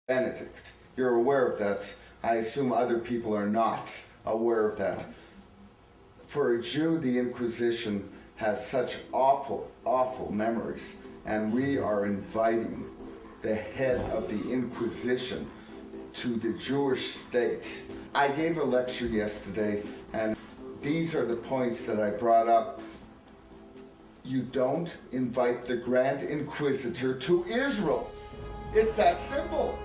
Benedict. You're aware of that. I assume other people are not aware of that. For a Jew, the Inquisition has such awful, awful memories, and we are inviting the head of the Inquisition to the Jewish state. I gave a lecture yesterday, and these are the points that I brought up. You don't invite the Grand Inquisitor to Israel. It's that simple.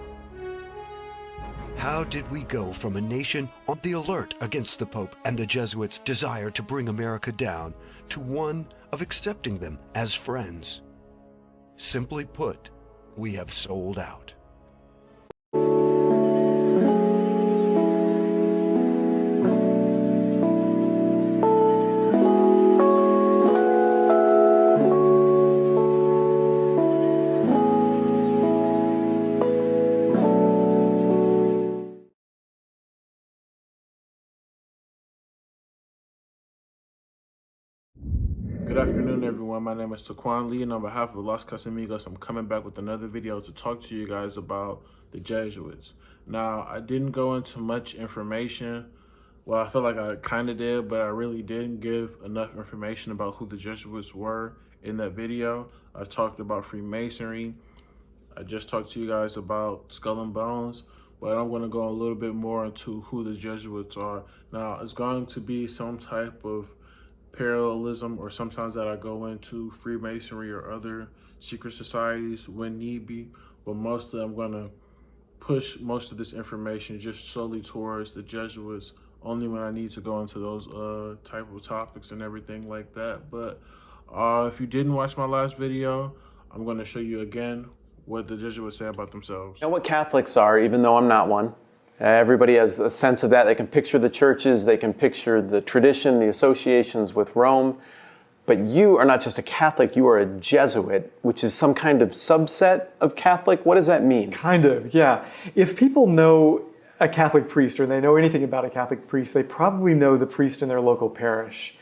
How did we go from a nation on the alert against the Pope and the Jesuits' desire to bring America down to one of accepting them as friends? Simply put, we have sold out. Good afternoon, everyone. My name is Taquan Lee, and on behalf of Los Casamigos, I'm coming back with another video to talk to you guys about the Jesuits. Now, I didn't go into much information. Well, I feel like I kind of did, but I really didn't give enough information about who the Jesuits were in that video. I talked about Freemasonry. I just talked to you guys about Skull and Bones, but I'm going to go a little bit more into who the Jesuits are. Now, it's going to be some type of parallelism, or sometimes that I go into Freemasonry or other secret societies when need be, but mostly I'm going to push most of this information just solely towards the Jesuits, only when I need to go into those type of topics and everything like that. But if you didn't watch my last video, I'm going to show you again what the Jesuits say about themselves. You know what Catholics are, even though I'm not one. Everybody has a sense of that. They can picture the churches, they can picture the tradition, the associations with Rome. But you are not just a Catholic, you are a Jesuit, which is some kind of subset of Catholic. What does that mean? Kind of, yeah. If people know a Catholic priest, or they know anything about a Catholic priest, they probably know the priest in their local parish.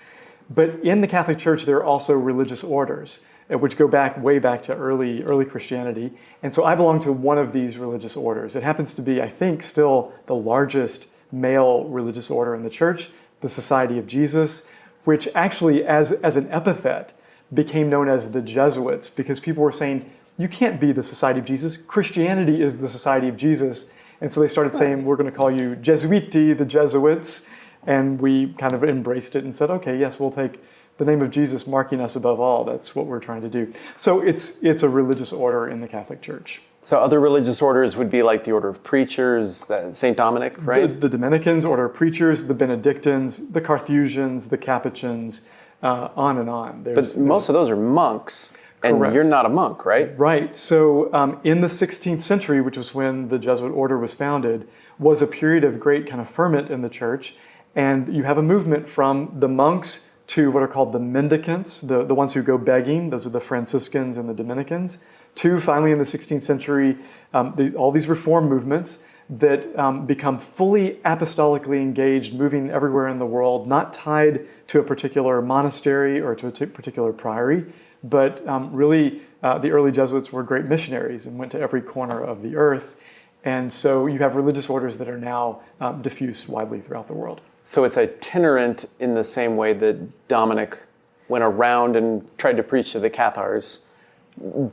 But in the Catholic Church, there are also religious orders, which go way back to early Christianity. And so I belong to one of these religious orders. It happens to be, I think, still the largest male religious order in the church, the Society of Jesus, which actually, as an epithet, became known as the Jesuits, because people were saying, you can't be the Society of Jesus. Christianity is the Society of Jesus. And so they started saying, we're going to call you Jesuiti, the Jesuits. And we kind of embraced it and said, okay, yes, we'll take the name of Jesus marking us above all. That's what we're trying to do. So it's a religious order in the Catholic Church. So other religious orders would be like the Order of Preachers, St. Dominic, right? The Dominicans, Order of Preachers, the Benedictines, the Carthusians, the Capuchins, on and on. But most of those are monks, and Correct. You're not a monk, right? Right. So in the 16th century, which was when the Jesuit order was founded, was a period of great kind of ferment in the church. And you have a movement from the monks to what are called the mendicants, the ones who go begging. Those are the Franciscans and the Dominicans. To finally in the 16th century, all these reform movements that become fully apostolically engaged, moving everywhere in the world, not tied to a particular monastery or to a particular priory, but really the early Jesuits were great missionaries and went to every corner of the earth. And so you have religious orders that are now diffused widely throughout the world. So it's itinerant in the same way that Dominic went around and tried to preach to the Cathars,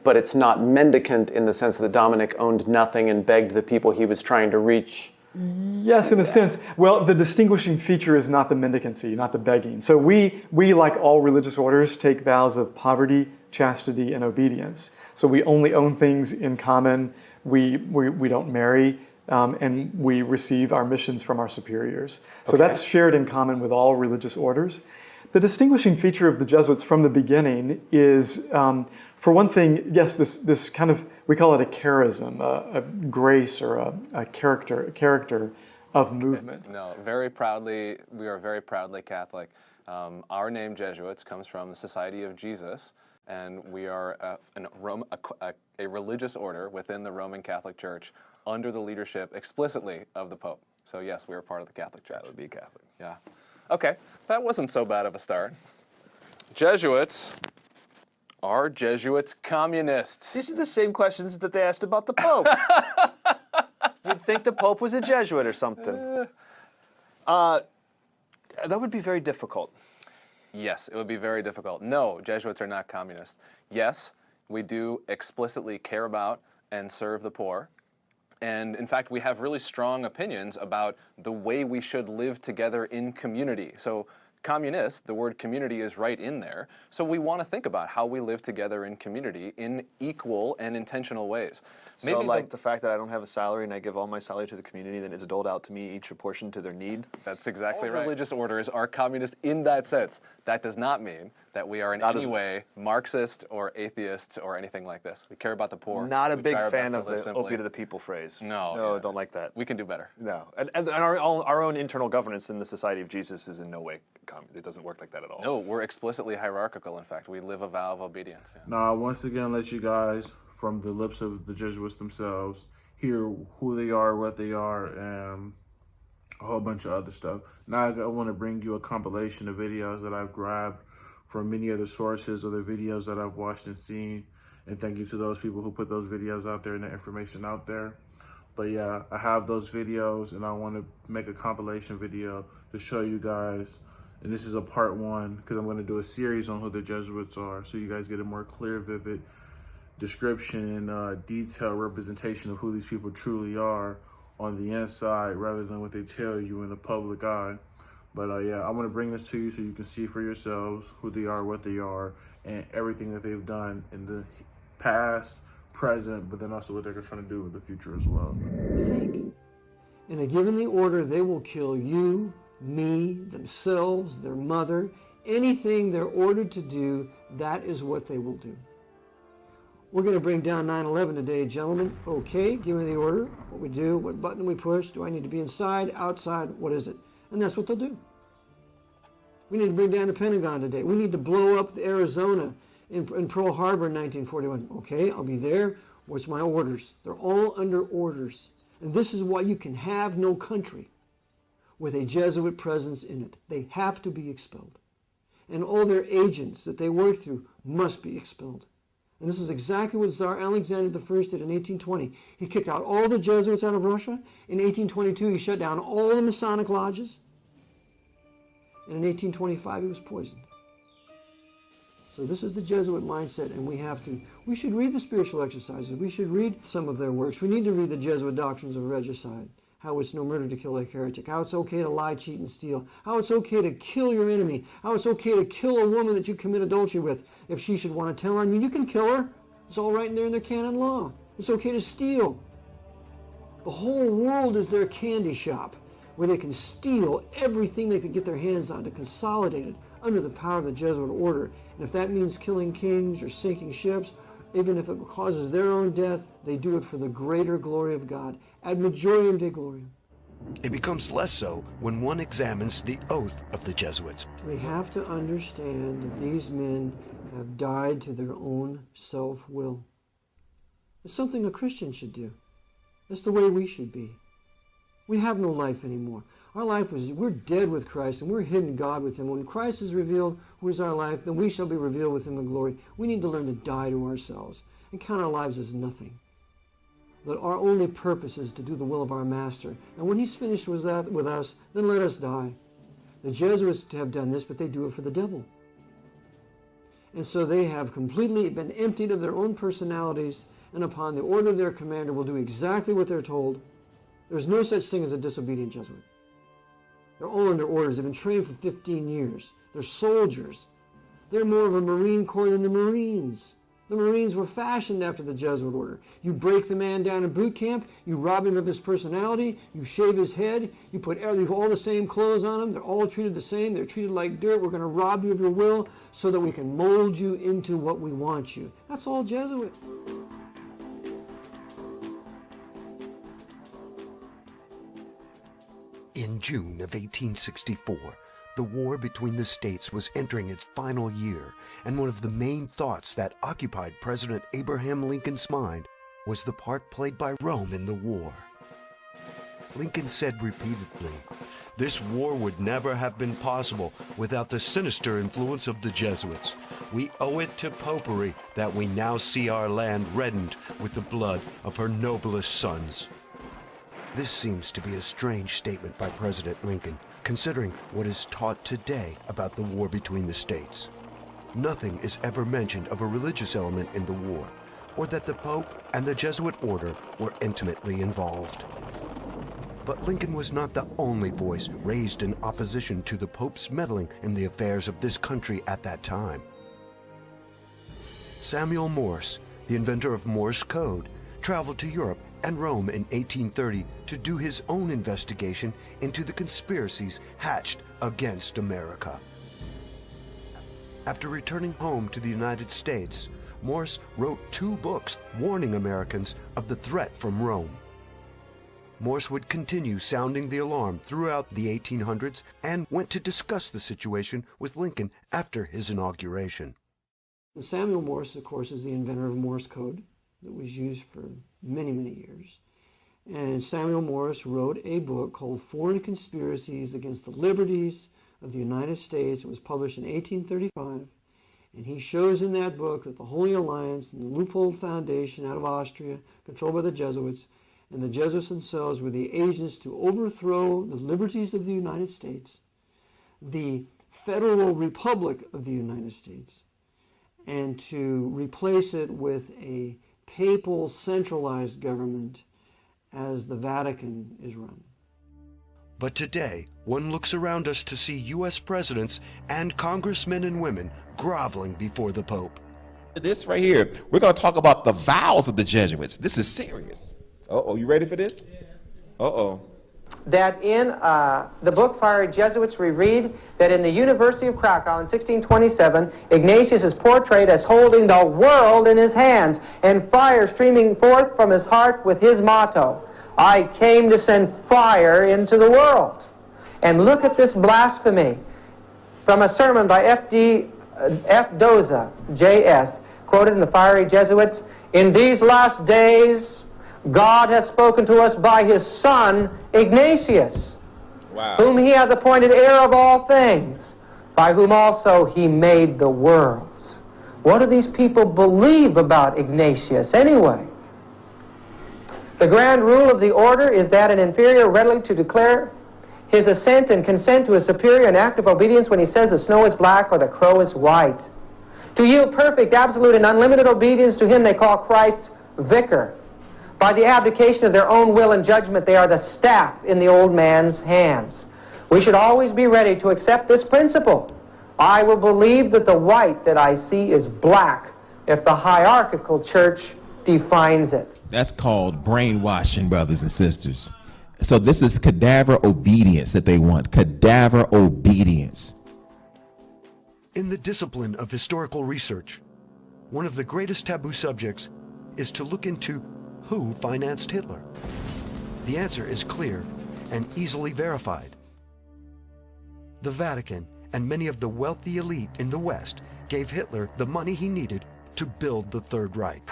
but it's not mendicant in the sense that Dominic owned nothing and begged the people he was trying to reach. Yes, in a sense. Well, the distinguishing feature is not the mendicancy, not the begging. So we, like all religious orders, take vows of poverty, chastity, and obedience. So we only own things in common. We don't marry. And we receive our missions from our superiors. So that's shared in common with all religious orders. The distinguishing feature of the Jesuits from the beginning is, for one thing, yes, this kind of, we call it a charism, a grace or a character of movement. No, we are very proudly Catholic. Our name, Jesuits, comes from the Society of Jesus, and we are a religious order within the Roman Catholic Church, under the leadership explicitly of the Pope. So yes, we are part of the Catholic Church. That would be Catholic. Yeah. Okay, that wasn't so bad of a start. Jesuits. Are Jesuits communists? These are the same questions that they asked about the Pope. think the Pope was a Jesuit or something. That would be very difficult. Yes, it would be very difficult. No, Jesuits are not communist. Yes, we do explicitly care about and serve the poor. And in fact, we have really strong opinions about the way we should live together in community. So communist, the word community is right in there. So we want to think about how we live together in community in equal and intentional ways. So like the fact that I don't have a salary and I give all my salary to the community, then it's doled out to me, each proportion to their need? That's exactly right. Religious orders are communist in that sense. That does not mean that we are in any way Marxist or atheist or anything like this. We care about the poor. Not a big fan of the opiate of the people phrase. No, don't like that. We can do better. No, and our own internal governance in the Society of Jesus is in no way it doesn't work like that at all. No, we're explicitly hierarchical, in fact. We live a vow of obedience. Yeah. Now, once again, let you guys, from the lips of the Jesuits themselves, hear who they are, what they are, and a whole bunch of other stuff. Now, I want to bring you a compilation of videos that I've grabbed from many other sources, other videos that I've watched and seen. And thank you to those people who put those videos out there and the information out there. But yeah, I have those videos, and I want to make a compilation video to show you guys. And this is a part one, because I'm going to do a series on who the Jesuits are, so you guys get a more clear, vivid description and detailed representation of who these people truly are on the inside, rather than what they tell you in the public eye. But yeah, I want to bring this to you so you can see for yourselves who they are, what they are, and everything that they've done in the past, present, but then also what they're trying to do in the future as well. Think. In a given the order, they will kill you, me, themselves, their mother, anything they're ordered to do, that is what they will do. We're going to bring down 9/11 today, gentlemen. Okay, give me the order, what we do, what button we push, do I need to be inside, outside, what is it? And that's what they'll do. We need to bring down the Pentagon today. We need to blow up Arizona in Pearl Harbor in 1941. Okay, I'll be there. What's my orders? They're all under orders. And this is why you can have no country with a Jesuit presence in it. They have to be expelled. And all their agents that they work through must be expelled. And this is exactly what Tsar Alexander I did in 1820. He kicked out all the Jesuits out of Russia. In 1822, he shut down all the Masonic lodges. And in 1825, he was poisoned. So this is the Jesuit mindset, and we should read the spiritual exercises. We should read some of their works. We need to read the Jesuit doctrines of regicide. How it's no murder to kill a heretic, how it's okay to lie, cheat, and steal, how it's okay to kill your enemy, how it's okay to kill a woman that you commit adultery with. If she should want to tell on you, you can kill her. It's all right in there in their canon law. It's okay to steal. The whole world is their candy shop, where they can steal everything they can get their hands on to consolidate it under the power of the Jesuit order. And if that means killing kings or sinking ships, even if it causes their own death, they do it for the greater glory of God. Ad majorem Dei gloriam. It becomes less so when one examines the oath of the Jesuits. We have to understand that these men have died to their own self-will. It's something a Christian should do. It's the way we should be. We have no life anymore. Our life we're dead with Christ, and we're hidden God with Him. When Christ is revealed, who is our life, then we shall be revealed with Him in glory. We need to learn to die to ourselves and count our lives as nothing. That our only purpose is to do the will of our Master. And when He's finished with us, then let us die. The Jesuits have done this, but they do it for the devil. And so they have completely been emptied of their own personalities, and upon the order of their commander will do exactly what they're told. There's no such thing as a disobedient Jesuit. They're all under orders. They've been trained for 15 years. They're soldiers. They're more of a Marine Corps than the Marines. The Marines were fashioned after the Jesuit order. You break the man down in boot camp, you rob him of his personality, you shave his head, you put all the same clothes on him, they're all treated the same, they're treated like dirt. We're going to rob you of your will so that we can mold you into what we want you. That's all Jesuit. In June of 1864, the war between the states was entering its final year, and one of the main thoughts that occupied President Abraham Lincoln's mind was the part played by Rome in the war. Lincoln said repeatedly, "This war would never have been possible without the sinister influence of the Jesuits. We owe it to popery that we now see our land reddened with the blood of her noblest sons." This seems to be a strange statement by President Lincoln, considering what is taught today about the war between the states. Nothing is ever mentioned of a religious element in the war, or that the Pope and the Jesuit order were intimately involved. But Lincoln was not the only voice raised in opposition to the Pope's meddling in the affairs of this country at that time. Samuel Morse, the inventor of Morse code, traveled to Europe and Rome in 1830 to do his own investigation into the conspiracies hatched against America. After returning home to the United States, Morse wrote 2 books warning Americans of the threat from Rome. Morse would continue sounding the alarm throughout the 1800s and went to discuss the situation with Lincoln after his inauguration. Samuel Morse, of course, is the inventor of Morse code that was used for many, many years. And Samuel Morse wrote a book called Foreign Conspiracies Against the Liberties of the United States. It was published in 1835. And he shows in that book that the Holy Alliance and the Loophole Foundation out of Austria, controlled by the Jesuits, and the Jesuits themselves were the agents to overthrow the liberties of the United States, the Federal Republic of the United States, and to replace it with a papal centralized government as the Vatican is run. But today, one looks around us to see U.S. presidents and congressmen and women groveling before the Pope. This right here, we're going to talk about the vows of the Jesuits. This is serious. Uh-oh, you ready for this? Uh-oh. That in the book Fiery Jesuits, we read that in the University of Krakow in 1627, Ignatius is portrayed as holding the world in his hands and fire streaming forth from his heart with his motto, I came to send fire into the world. And look at this blasphemy from a sermon by F. Doza, J.S., quoted in the Fiery Jesuits, in these last days, God hath spoken to us by his Son, Ignatius, wow, whom he hath appointed heir of all things, by whom also he made the worlds. What do these people believe about Ignatius anyway? The grand rule of the order is that an inferior readily to declare his assent and consent to a superior an act of obedience when he says the snow is black or the crow is white. To yield perfect, absolute, and unlimited obedience to him they call Christ's vicar. By the abdication of their own will and judgment, they are the staff in the old man's hands. We should always be ready to accept this principle. I will believe that the white that I see is black if the hierarchical church defines it. That's called brainwashing, brothers and sisters. So this is cadaver obedience that they want, cadaver obedience. In the discipline of historical research, one of the greatest taboo subjects is to look into who financed Hitler. The answer is clear and easily verified. The Vatican and many of the wealthy elite in the West gave Hitler the money he needed to build the Third Reich.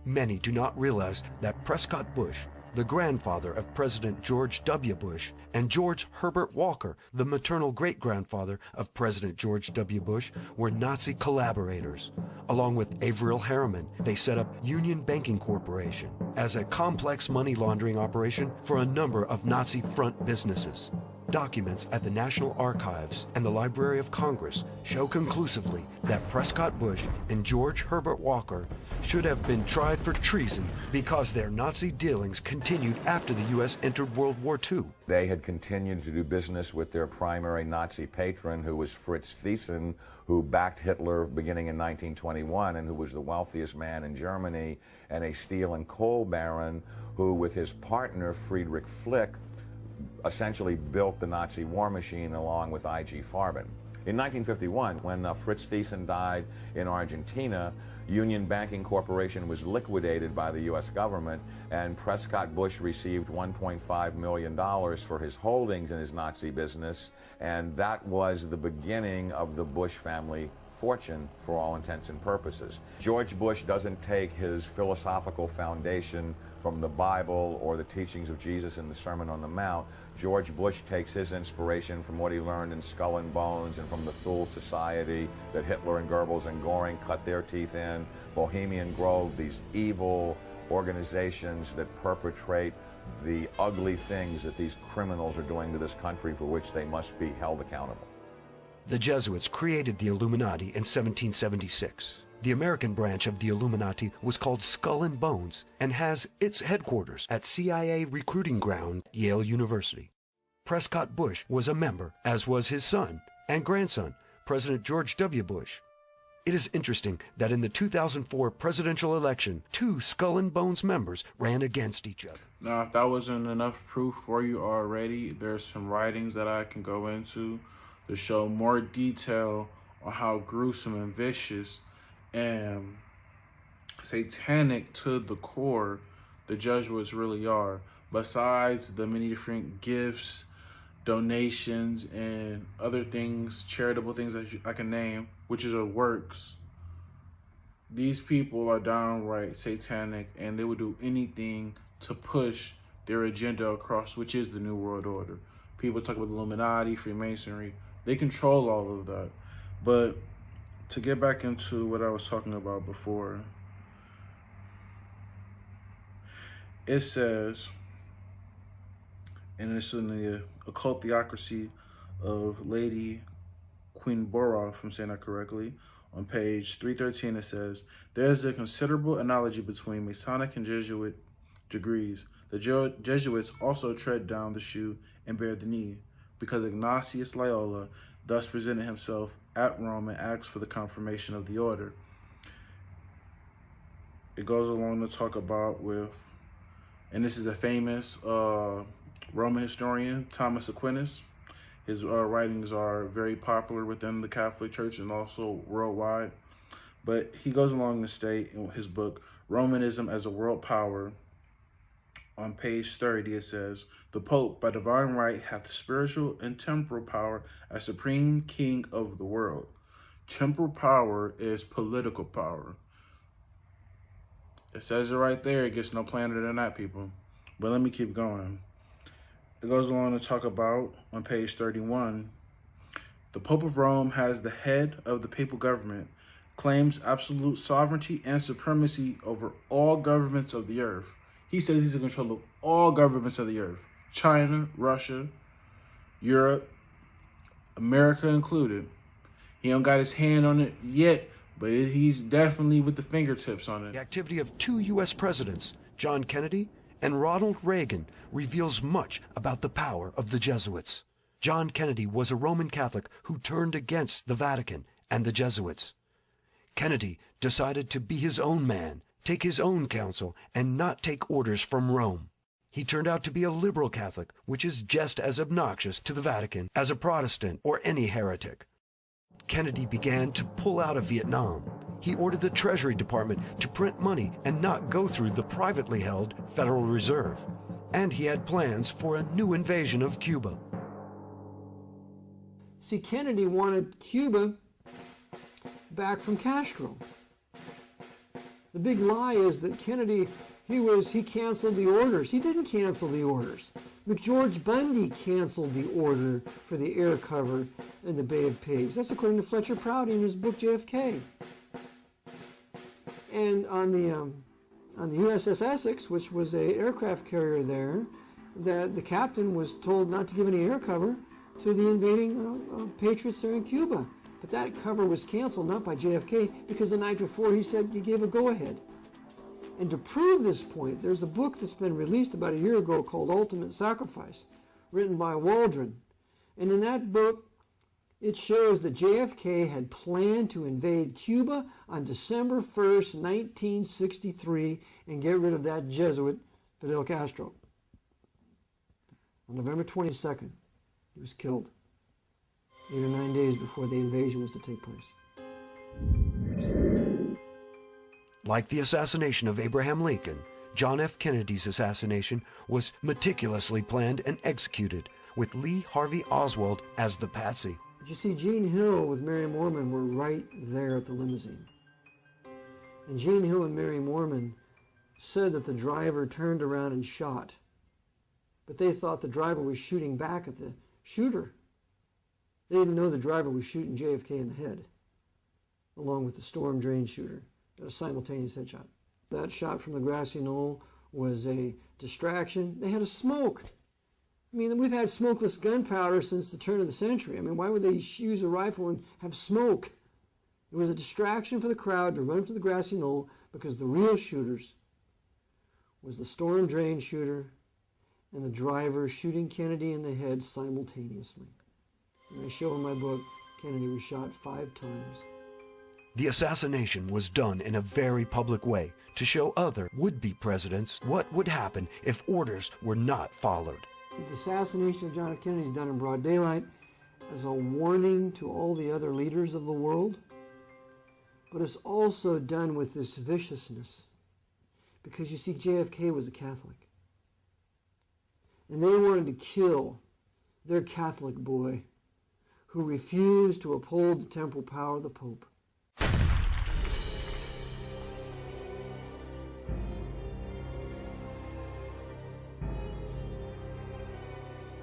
Many do not realize that Prescott Bush, the grandfather of President George W. Bush, and George Herbert Walker, the maternal great-grandfather of President George W. Bush, were Nazi collaborators. Along with Averill Harriman, they set up Union Banking Corporation as a complex money laundering operation for a number of Nazi front businesses. Documents at the National Archives and the Library of Congress show conclusively that Prescott Bush and George Herbert Walker should have been tried for treason because their Nazi dealings continued after the U.S. entered World War II. They had continued to do business with their primary Nazi patron, who was Fritz Thyssen, who backed Hitler beginning in 1921 and who was the wealthiest man in Germany, and a steel and coal baron who, with his partner Friedrich Flick, essentially built the Nazi war machine along with I.G. Farben. In 1951, when Fritz Thyssen died in Argentina, Union Banking Corporation was liquidated by the U.S. government, and Prescott Bush received $1.5 million for his holdings in his Nazi business, and that was the beginning of the Bush family fortune for all intents and purposes. George Bush doesn't take his philosophical foundation from the Bible or the teachings of Jesus in the Sermon on the Mount. George Bush takes his inspiration from what he learned in Skull and Bones and from the Thule Society that Hitler and Goebbels and Goring cut their teeth in, Bohemian Grove, these evil organizations that perpetrate the ugly things that these criminals are doing to this country, for which they must be held accountable. The Jesuits created the Illuminati in 1776. The American branch of the Illuminati was called Skull and Bones and has its headquarters at CIA recruiting ground, Yale University. Prescott Bush was a member, as was his son and grandson, President George W. Bush. It is interesting that in the 2004 presidential election, 2 Skull and Bones members ran against each other. Now, if that wasn't enough proof for you already, there's some writings that I can go into to show more detail on how gruesome and vicious and satanic to the core the Jesuits really are. Besides the many different gifts, donations, and other things, charitable things that I can name, which is a works, these people are downright satanic, and they would do anything to push their agenda across, which is the New World Order. People talk about the Illuminati, Freemasonry. They control all of that. But to get back into what I was talking about before, it says, and it's in the Occult Theocracy of Lady Queen Borough, if I'm saying that correctly, on page 313, it says, there's a considerable analogy between Masonic and Jesuit degrees. The Jesuits also tread down the shoe and bear the knee, because Ignatius Loyola thus presented himself at Rome and asked for the confirmation of the order. It goes along to talk about with, and this is a famous Roman historian, Thomas Aquinas. His writings are very popular within the Catholic Church and also worldwide. But he goes along to state in his book, Romanism as a World Power, on page 30, it says, the Pope, by divine right, hath spiritual and temporal power as supreme king of the world. Temporal power is political power. It says it right there. It gets no plainer than that, people. But let me keep going. It goes along to talk about, on page 31, the Pope of Rome has the head of the papal government, claims absolute sovereignty and supremacy over all governments of the earth. He says he's in control of all governments of the earth. China, Russia, Europe, America included. He don't got his hand on it yet, but he's definitely with the fingertips on it. The activity of 2 U.S. presidents, John Kennedy and Ronald Reagan, reveals much about the power of the Jesuits. John Kennedy was a Roman Catholic who turned against the Vatican and the Jesuits. Kennedy decided to be his own man, take his own counsel, and not take orders from Rome. He turned out to be a liberal Catholic, which is just as obnoxious to the Vatican as a Protestant or any heretic. Kennedy began to pull out of Vietnam. He ordered the Treasury Department to print money and not go through the privately held Federal Reserve. And he had plans for a new invasion of Cuba. See, Kennedy wanted Cuba back from Castro. The big lie is that Kennedy, he canceled the orders. He didn't cancel the orders. McGeorge Bundy canceled the order for the air cover in the Bay of Pigs. That's according to Fletcher Prouty in his book JFK. And on the USS Essex, which was an aircraft carrier there, that the captain was told not to give any air cover to the invading patriots there in Cuba. But that cover was canceled, not by JFK, because the night before he said he gave a go-ahead. And to prove this point, there's a book that's been released about a year ago called Ultimate Sacrifice, written by Waldron. And in that book, it shows that JFK had planned to invade Cuba on December 1st, 1963, and get rid of that Jesuit, Fidel Castro. On November 22nd, he was killed, 8 or 9 days before the invasion was to take place. Like the assassination of Abraham Lincoln, John F. Kennedy's assassination was meticulously planned and executed, with Lee Harvey Oswald as the patsy. But you see, Gene Hill with Mary Moorman were right there at the limousine. And Gene Hill and Mary Moorman said that the driver turned around and shot. But they thought the driver was shooting back at the shooter. They didn't know the driver was shooting JFK in the head, along with the storm drain shooter. A simultaneous headshot. that shot from the grassy knoll was a distraction. They had a smoke. I mean, we've had smokeless gunpowder since the turn of the century. I mean, why would they use a rifle and have smoke? It was a distraction for the crowd to run up to the grassy knoll, because the real shooters was the storm drain shooter and the driver shooting Kennedy in the head simultaneously. And I show in my book, Kennedy was shot 5 times. The assassination was done in a very public way to show other would-be presidents what would happen if orders were not followed. The assassination of John F. Kennedy is done in broad daylight as a warning to all the other leaders of the world, but it's also done with this viciousness, because you see, JFK was a Catholic, and they wanted to kill their Catholic boy who refused to uphold the temporal power of the Pope.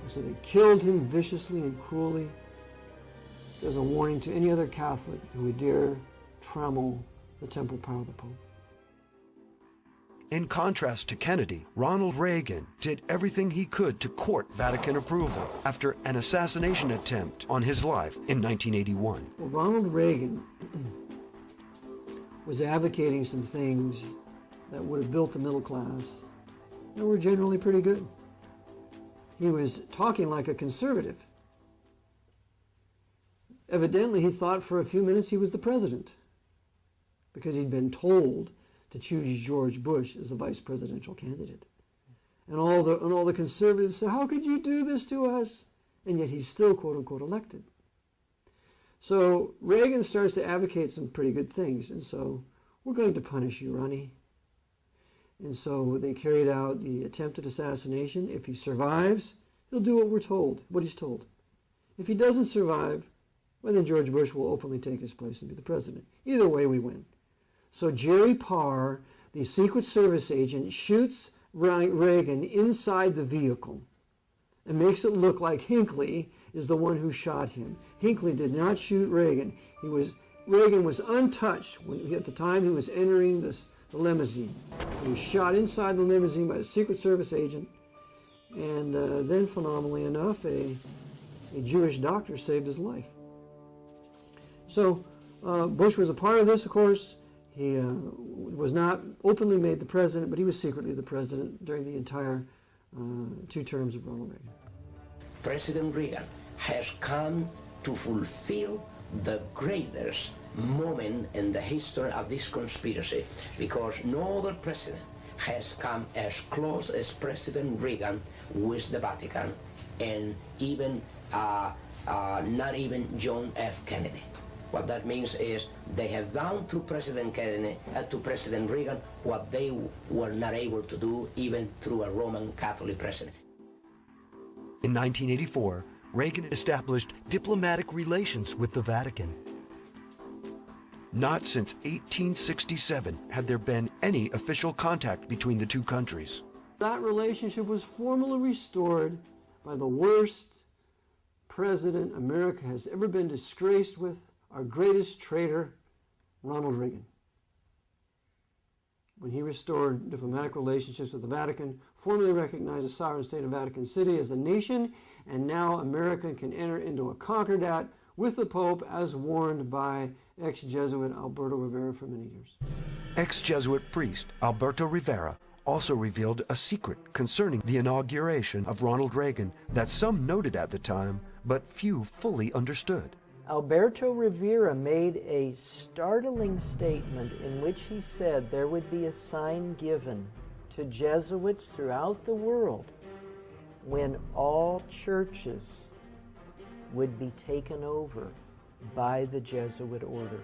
So they killed him viciously and cruelly as a warning to any other Catholic who would dare trammel the temporal power of the Pope. In contrast to Kennedy, Ronald Reagan did everything he could to court Vatican approval after an assassination attempt on his life in 1981. Well, Ronald Reagan was advocating some things that would have built the middle class that were generally pretty good. He was talking like a conservative. Evidently, he thought for a few minutes he was the president, because he'd been told to choose George Bush as the vice presidential candidate. And all the conservatives said, how could you do this to us? And yet he's still, quote unquote, elected. So Reagan starts to advocate some pretty good things. And so, we're going to punish you, Ronnie. And so they carried out the attempted assassination. If he survives, he'll do what he's told. If he doesn't survive, well, then George Bush will openly take his place and be the president. Either way, we win. So Jerry Parr, the Secret Service agent, shoots Reagan inside the vehicle and makes it look like Hinckley is the one who shot him. Hinckley did not shoot Reagan. Reagan was untouched at the time he was entering the limousine. He was shot inside the limousine by a Secret Service agent, and then, phenomenally enough, a Jewish doctor saved his life. So Bush was a part of this, of course. He was not openly made the president, but he was secretly the president during the entire 2 terms of Ronald Reagan. President Reagan has come to fulfill the greatest moment in the history of this conspiracy, because no other president has come as close as President Reagan with the Vatican, and even not even John F. Kennedy. What that means is they have done to President Kennedy, to President Reagan, what they were not able to do even through a Roman Catholic president. In 1984, Reagan established diplomatic relations with the Vatican. Not since 1867 had there been any official contact between the 2 countries. That relationship was formally restored by the worst president America has ever been disgraced with, our greatest traitor, Ronald Reagan. When he restored diplomatic relationships with the Vatican, formally recognized the sovereign state of Vatican City as a nation, and now America can enter into a concordat with the Pope, as warned by ex-Jesuit Alberto Rivera for many years. Ex-Jesuit priest Alberto Rivera also revealed a secret concerning the inauguration of Ronald Reagan that some noted at the time, but few fully understood. Alberto Rivera made a startling statement in which he said there would be a sign given to Jesuits throughout the world when all churches would be taken over by the Jesuit order.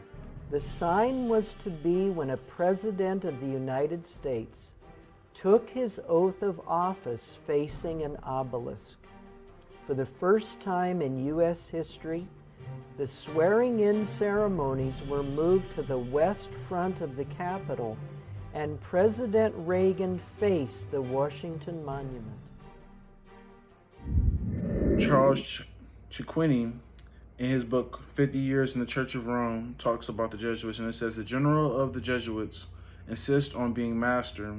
The sign was to be when a president of the United States took his oath of office facing an obelisk. For the first time in U.S. history, the swearing-in ceremonies were moved to the west front of the Capitol, and President Reagan faced the Washington Monument. Charles Chiquini, in his book 50 Years in the Church of Rome, talks about the Jesuits, and it says the general of the Jesuits insist on being master,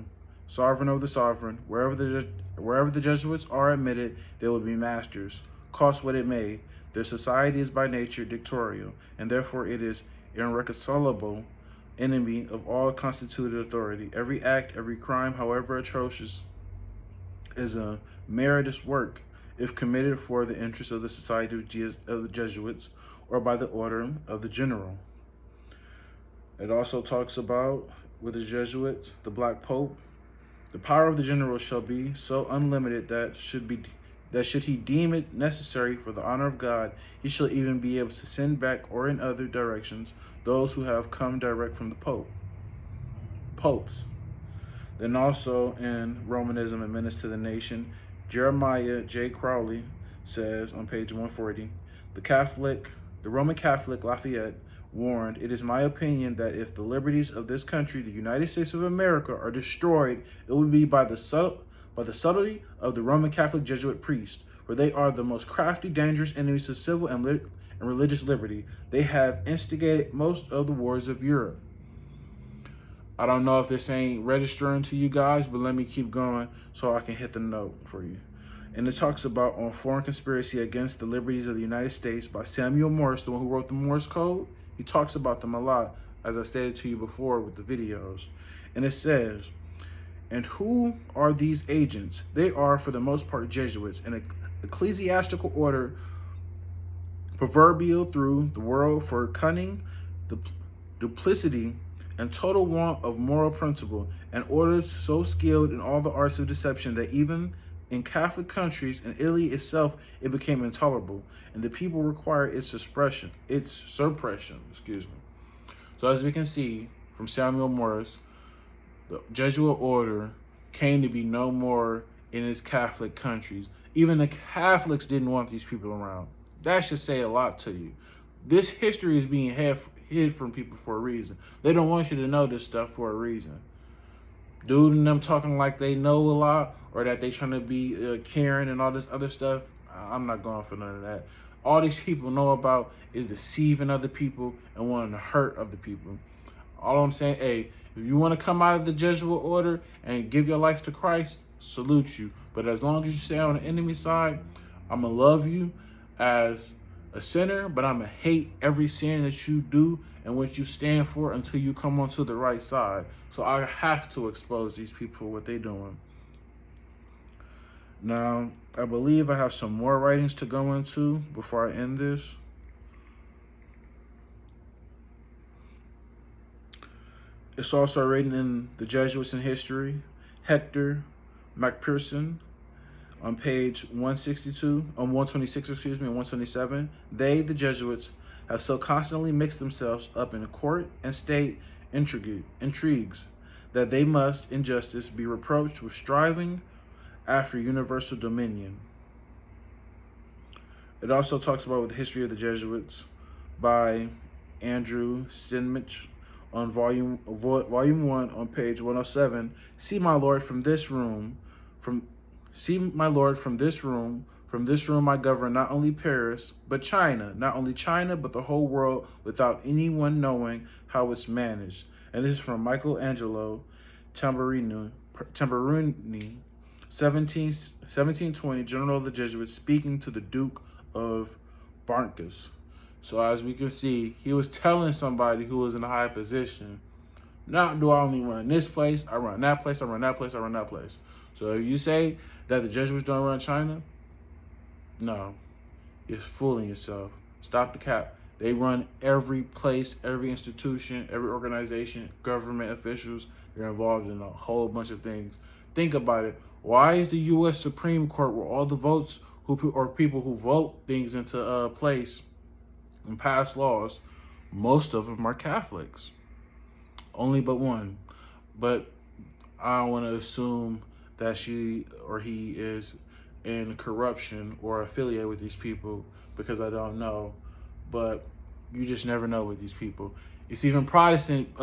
sovereign over the sovereign. Wherever the Jesuits are admitted, they will be masters, cost what it may. Their society is by nature dictatorial, and therefore it is irreconcilable enemy of all constituted authority. Every act, every crime, however atrocious, is a meritorious work if committed for the interest of the Society of the Jesuits or by the order of the general. It also talks about, with the Jesuits, the Black Pope, the power of the general shall be so unlimited that should he deem it necessary for the honor of God, he shall even be able to send back or in other directions those who have come direct from the popes. Then also in Romanism and Menace to the Nation, Jeremiah J. Crowley says on page 140, the Roman Catholic Lafayette warned, "It is my opinion that if the liberties of this country, the United States of America, are destroyed, it will be by the subtlety of the Roman Catholic Jesuit priests, for they are the most crafty, dangerous enemies to civil and religious liberty. They have instigated most of the wars of Europe." I don't know if this ain't registering to you guys, but let me keep going so I can hit the note for you. And it talks about on foreign conspiracy against the liberties of the United States by Samuel Morse, the one who wrote the Morse Code. He talks about them a lot, as I stated to you before with the videos. And it says, "And who are these agents? They are, for the most part, Jesuits, an ecclesiastical order proverbial through the world for cunning, duplicity, and total want of moral principle, an order so skilled in all the arts of deception that even in Catholic countries and Italy itself it became intolerable, and the people required its suppression. So as we can see from Samuel Morse, the Jesuit order came to be no more in its Catholic countries. Even the Catholics didn't want these people around. That should say a lot to you. This history is being hid from people for a reason. They don't want you to know this stuff for a reason. Dude and them talking like they know a lot, or that they trying to be caring and all this other stuff, I'm not going for none of that. All these people know about is deceiving other people and wanting to hurt other people. All I'm saying, hey, if you want to come out of the Jesuit order and give your life to Christ, salute you. But as long as you stay on the enemy side, I'm going to love you as a sinner, but I'm going to hate every sin that you do and what you stand for until you come onto the right side. So I have to expose these people for what they're doing. Now, I believe I have some more writings to go into before I end this. It's also written in the Jesuits in History, Hector MacPherson, on page 126, and 127. They, the Jesuits, have so constantly mixed themselves up in court and state intrigues that they must, in justice, be reproached with striving after universal dominion. It also talks about the history of the Jesuits by Andrew Steinmich on volume 1 on page 107. See my Lord from this room, from this room I govern not only Paris, but China, not only China, but the whole world without anyone knowing how it's managed. And this is from Michelangelo Tamburini, 1720, General of the Jesuits, speaking to the Duke of Barncas. So as we can see, he was telling somebody who was in a high position, not do I only run this place, I run that place, I run that place, I run that place. So if you say that the Jesuits don't run China, no, you're fooling yourself. Stop the cap. They run every place, every institution, every organization, government officials. They're involved in a whole bunch of things. Think about it. Why is the U.S. Supreme Court, where all the votes or people who vote things into place and pass laws, most of them are Catholics? Only but one. But I don't want to assume that she or he is in corruption or affiliated with these people, because I don't know. But you just never know with these people. It's even Protestant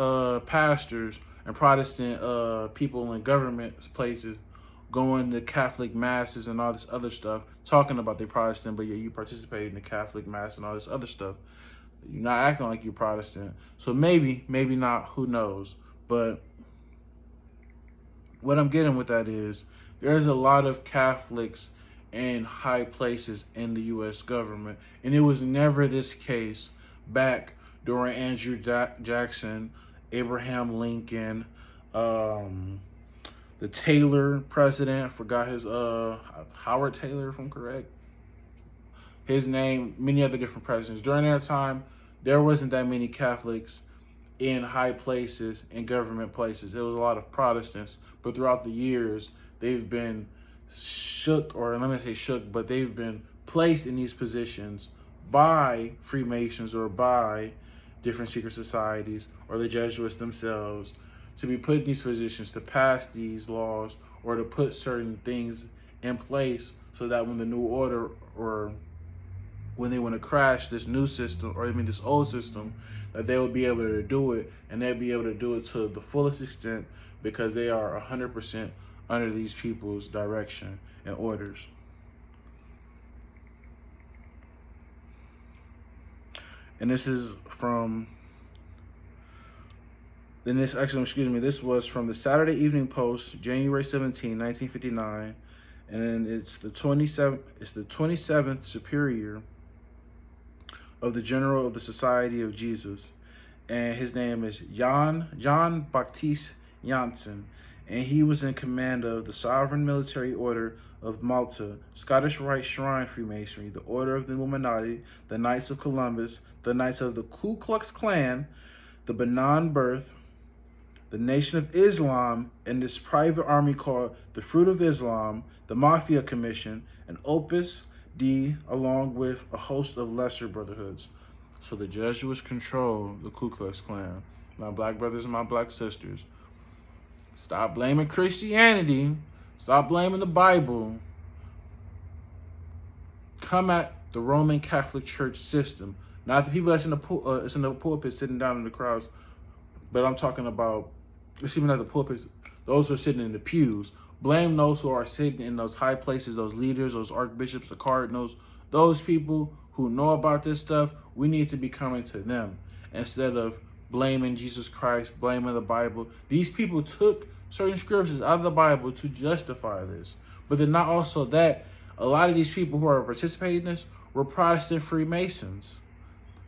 pastors and Protestant people in government places going to Catholic masses and all this other stuff, talking about they're Protestant, but yeah, you participate in the Catholic mass and all this other stuff. You're not acting like you're Protestant. So maybe not, who knows. But what I'm getting with that is there's a lot of Catholics in high places in the U.S. government, and it was never this case back during Andrew Jackson, Abraham Lincoln, the Taylor president, forgot his Howard Taylor, if I'm correct. His name, many other different presidents. During their time, there wasn't that many Catholics in high places, in government places. There was a lot of Protestants, but throughout the years, they've been shook, or let me say shook, but they've been placed in these positions by Freemasons or by different secret societies or the Jesuits themselves to be put in these positions to pass these laws or to put certain things in place so that when the new order or when they want to crash this new system, or this old system, that they will be able to do it, and they'll be able to do it to the fullest extent because they are 100% under these people's direction and orders. And this is from, this was from the Saturday Evening Post, January 17, 1959, and then it's the 27th Superior of the General of the Society of Jesus, and his name is John Baptiste Janssen, and he was in command of the Sovereign Military Order of Malta, Scottish Rite Shrine Freemasonry, the Order of the Illuminati, the Knights of Columbus, the Knights of the Ku Klux Klan, the Banan Birth, the Nation of Islam, and this private army called the Fruit of Islam, the Mafia Commission, and Opus Dei, along with a host of lesser brotherhoods. So the Jesuits control the Ku Klux Klan. My black brothers and my black sisters, stop blaming Christianity. Stop blaming the Bible. Come at the Roman Catholic Church system. Not the people that's in the pulpit sitting down in the crowds, but I'm talking about, excuse me, not the pulpits, those who are sitting in the pews. Blame those who are sitting in those high places, those leaders, those archbishops, the cardinals, those people who know about this stuff. We need to be coming to them instead of blaming Jesus Christ, blaming the Bible. These people took certain scriptures out of the Bible to justify this. But then not also that, a lot of these people who are participating in this were Protestant Freemasons.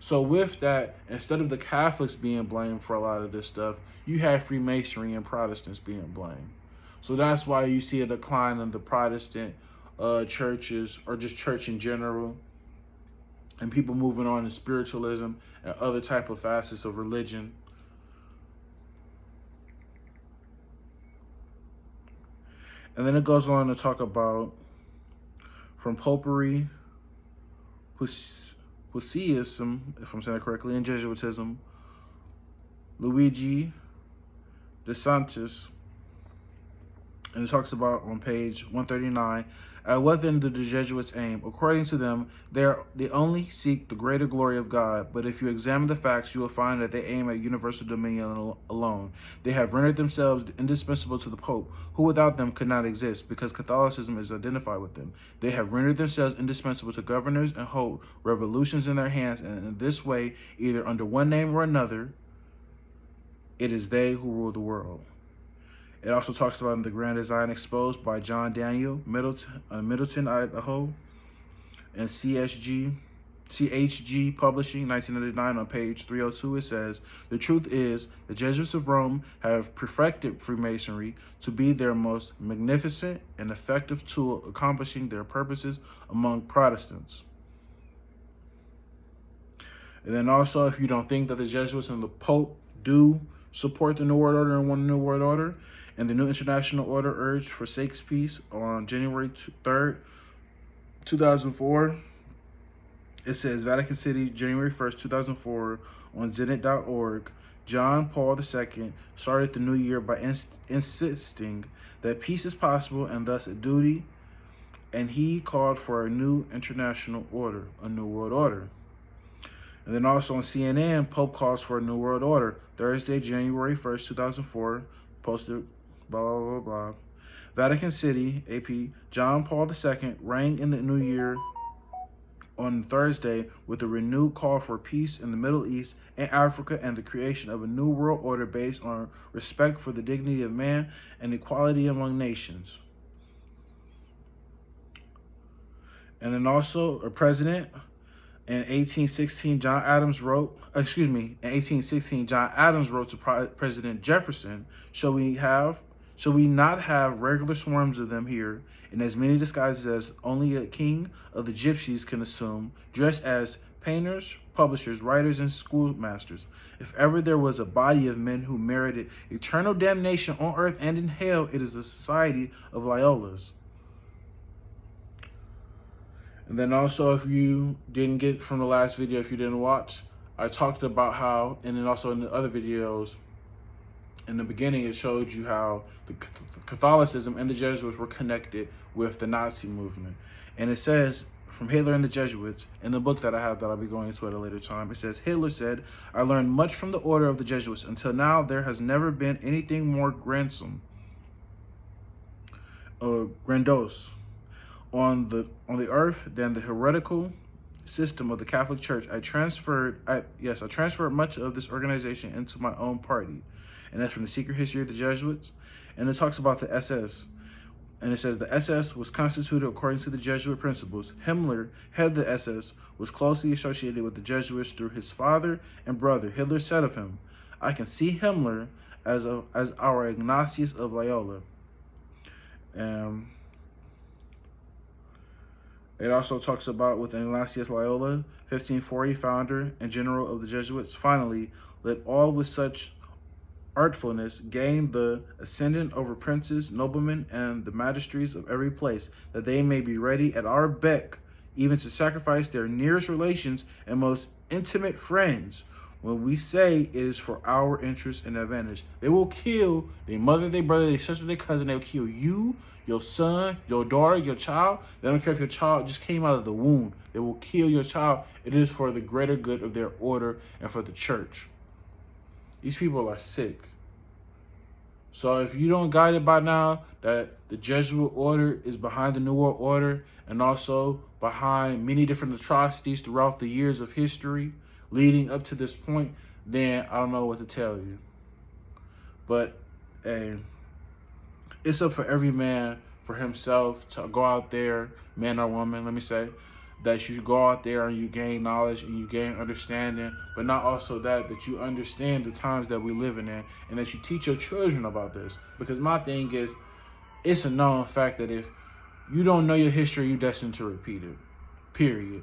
So with that, instead of the Catholics being blamed for a lot of this stuff, you have Freemasonry and Protestants being blamed. So that's why you see a decline in the Protestant churches, or just church in general, and people moving on to spiritualism and other type of facets of religion. And then it goes on to talk about from popery, Puseyism, if I'm saying it correctly, and Jesuitism, Luigi De Santis. And it talks about on page 139, at what then do the Jesuits aim? According to them, they only seek the greater glory of God, but if you examine the facts, you will find that they aim at universal dominion alone. They have rendered themselves indispensable to the Pope, who without them could not exist, because Catholicism is identified with them. They have rendered themselves indispensable to governors and hold revolutions in their hands, and in this way, either under one name or another, it is they who rule the world. It also talks about the grand design exposed by John Daniel, Middleton, Idaho, and CHG Publishing, 1999, on page 302. It says, the truth is, the Jesuits of Rome have perfected Freemasonry to be their most magnificent and effective tool accomplishing their purposes among Protestants. And then also, if you don't think that the Jesuits and the Pope do support the New World Order and want a New World Order, and the New International Order urged for sacred peace on January 3rd, 2004. It says, Vatican City, January 1st, 2004, on Zenit.org, John Paul II started the new year by insisting that peace is possible and thus a duty, and he called for a new international order, a new world order. And then also on CNN, Pope calls for a new world order, Thursday, January 1st, 2004, posted blah, blah, blah, blah. Vatican City, AP, John Paul II rang in the new year on Thursday with a renewed call for peace in the Middle East and Africa and the creation of a new world order based on respect for the dignity of man and equality among nations. And then also a president in 1816, John Adams wrote to President Jefferson, shall we not have regular swarms of them here, in as many disguises as only a king of the gypsies can assume, dressed as painters, publishers, writers, and schoolmasters? If ever there was a body of men who merited eternal damnation on earth and in hell, it is the Society of Loyolas. And then also, if you didn't get from the last video, if you didn't watch, I talked about how, and then also in the other videos, in the beginning, it showed you how the Catholicism and the Jesuits were connected with the Nazi movement. And it says, from Hitler and the Jesuits, in the book that I have that I'll be going into at a later time, it says, Hitler said, I learned much from the order of the Jesuits. Until now, there has never been anything more grandiose on the earth than the heretical system of the Catholic Church. I transferred much of this organization into my own party. And that's from the Secret History of the Jesuits. And it talks about the SS. And it says the SS was constituted according to the Jesuit principles. Himmler, head of the SS, was closely associated with the Jesuits through his father and brother. Hitler said of him, I can see Himmler as our Ignatius of Loyola. It also talks about with Ignatius Loyola, 1540, founder and general of the Jesuits. Finally, let all with such artfulness gain the ascendant over princes, noblemen, and the magistrates of every place, that they may be ready at our beck, even to sacrifice their nearest relations and most intimate friends, when we say it is for our interest and advantage. They will kill their mother, their brother, their sister, their cousin. They'll kill you, your son, your daughter, your child. They don't care if your child just came out of the womb. They will kill your child. It is for the greater good of their order and for the church. These people are sick. So if you don't got it by now, that the Jesuit order is behind the New World Order and also behind many different atrocities throughout the years of history leading up to this point, then I don't know what to tell you. But it's up for every man for himself to go out there, man or woman, let me say, that you go out there and you gain knowledge and you gain understanding, but not also that you understand the times that we're living in and that you teach your children about this. Because my thing is, it's a known fact that if you don't know your history, you're destined to repeat it, period.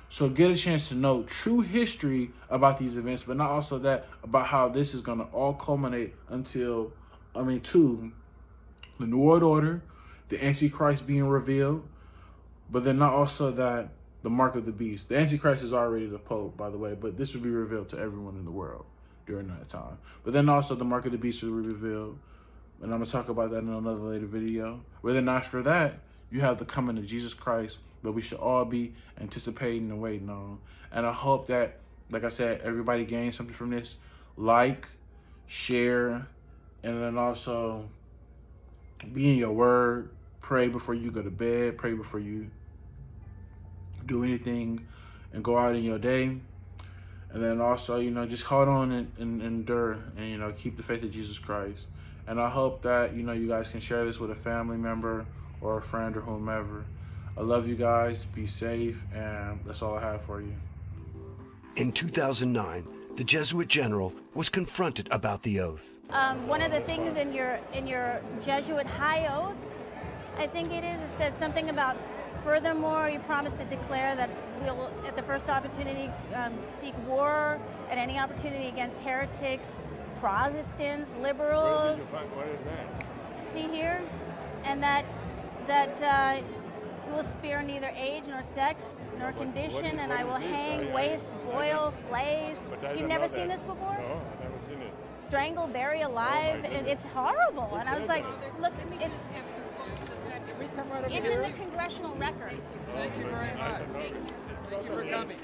So get a chance to know true history about these events, but not also that about how this is going to all culminate to the New World Order, the Antichrist being revealed, but then not also that the mark of the beast. The Antichrist is already the Pope, by the way, but this will be revealed to everyone in the world during that time. But then also the mark of the beast will be revealed, and I'm going to talk about that in another later video. But then after that, you have the coming of Jesus Christ, but we should all be anticipating and waiting on. And I hope that, like I said, everybody gains something from this. Like, share, and then also be in your word. Pray before you go to bed. Pray before you do anything and go out in your day. And then also, just hold on and endure and, keep the faith of Jesus Christ. And I hope that, you guys can share this with a family member or a friend or whomever. I love you guys. Be safe. And that's all I have for you. In 2009, the Jesuit general was confronted about the oath. One of the things in your Jesuit high oath, I think it says something about, furthermore, you promise to declare that we'll, at the first opportunity, seek war at any opportunity against heretics, Protestants, liberals. What is that? See here? And that we will spare neither age nor sex nor condition, and I will hang, waste, boil, flays. You've never seen this before? No, I've never seen it. Strangle, bury alive. It's horrible. And I was like, look, it's in the congressional record. Thank you very much. Thank you for coming.